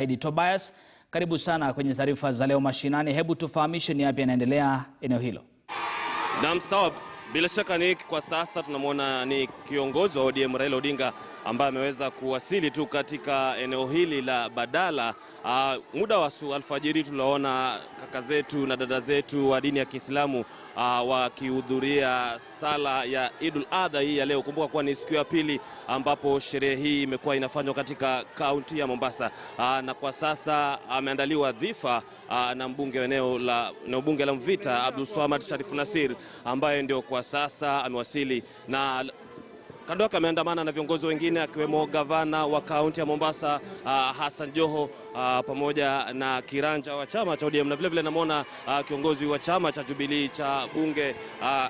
Hedi Tobias, karibu sana kwenye taarifa za leo mashinani. Hebu tufahamishe ni yapi yanaendelea eneo hilo. Naam, sawa. Bila shaka ni kwa sasa tunamwona ni kiongozi wa ODM Raila Odinga ambaye ameweza kuwasili tu katika eneo hili la Badala. Muda wa alfajiri tunaona kaka zetu na dada zetu wa dini ya Kiislamu wakihudhuria sala ya Idul Adha hii ya leo. Kumbuka kuwa ni siku ya pili ambapo sherehe hii imekuwa inafanywa katika kaunti ya Mombasa. Na kwa sasa ameandaliwa dhifa na mbunge wa eneo bunge la Mvita Abdulswamad Sharifu Nasir, ambaye ndio kwa sasa amewasili, na kando yake ameandamana na viongozi wengine akiwemo gavana wa kaunti ya Mombasa Hassan Joho pamoja na kiranja wa chama cha ODM, na vile vile namuona kiongozi wa chama cha Jubilee cha bunge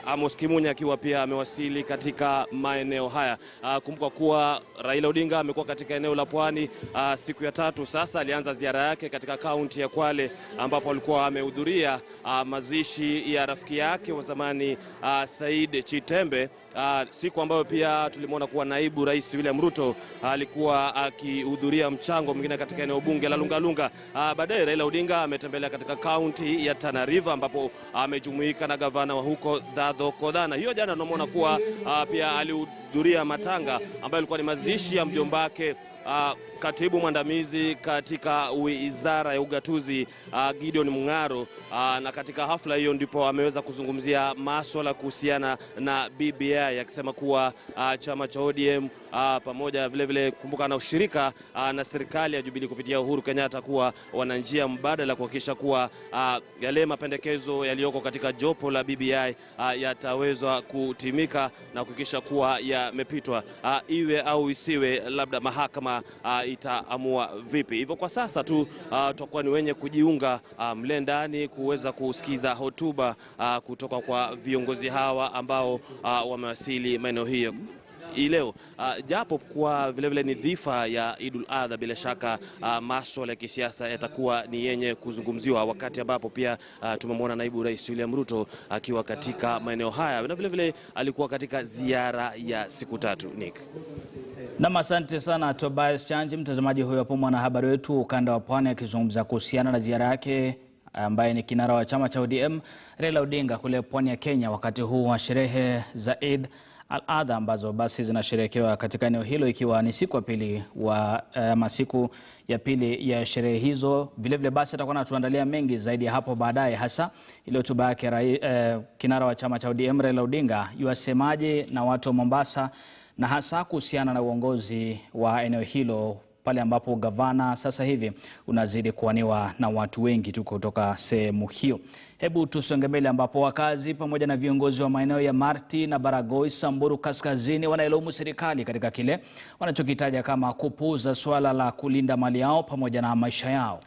Amos Kimunya akiwa pia amewasili katika maeneo haya. Kumbuka kuwa Raila Odinga amekuwa katika eneo la Pwani siku ya tatu sasa. Alianza ziara yake katika kaunti ya Kwale ambapo alikuwa amehudhuria mazishi ya rafiki yake wa zamani Said Chitembe, siku ambayo pia tulimwona kuwa naibu rais William Ruto alikuwa akihudhuria mchango mwingine katika eneo bunge la Lungalunga. Baadaye Raila Odinga ametembelea katika kaunti ya Tana River ambapo amejumuika na gavana wa huko Dadho Kodana. Hiyo jana tunamwona kuwa pia alihudhuria matanga ambayo ilikuwa ni mazishi ya mjombake katibu mwandamizi katika wizara ya ugatuzi Gideon Mungaro, na katika hafla hiyo ndipo ameweza kuzungumzia masuala kuhusiana na BBI, akisema kuwa chama cha ODM pamoja vile vile kumbuka na ushirika na serikali ya Jubilee kupitia Uhuru Kenyatta kuwa wana njia mbadala kuhakikisha kuwa yale mapendekezo yaliyoko katika jopo la BBI yatawezwa kutimika na kuhakikisha kuwa yamepitwa, iwe au isiwe labda mahakama itaamua vipi. Hivyo kwa sasa tu tutakuwa ni wenye kujiunga mle ndani kuweza kusikiza hotuba kutoka kwa viongozi hawa ambao wamewasili maeneo hiyo leo. Japo kwa vile vile ni dhifa ya Idul Adha, bila shaka masuala ya kisiasa yatakuwa ni yenye kuzungumziwa, wakati ambapo pia tumemwona naibu rais William Ruto akiwa katika maeneo haya, na vile vile alikuwa katika ziara ya siku tatu. Nick. Na asante sana Tobias Chanji. Mtazamaji huyo hapo mwanahabari wetu ukanda wa Pwani akizungumza kuhusiana na ziara yake ambaye ni kinara wa chama cha ODM Raila Odinga kule pwani ya Kenya, wakati huu wa sherehe za Eid al-Adha ambazo basi zinasherehekewa katika eneo hilo, ikiwa ni siku ya pili siku ya pili ya sherehe hizo. Vile vile basi atakuwa anatuandalia mengi zaidi hapo baadaye, hasa ile hotuba yake kinara wa chama cha ODM Raila Odinga yuasemaje na watu wa Mombasa, na hasa kuhusiana na uongozi wa eneo hilo pale ambapo gavana sasa hivi unazidi kuaniwa na watu wengi tu kutoka sehemu hiyo. Hebu tusonge mbele ambapo wakazi pamoja na viongozi wa maeneo ya Marti na Baragoi, Samburu Kaskazini wanailaumu serikali katika kile wanachokitaja kama kupuuza swala la kulinda mali yao pamoja na maisha yao.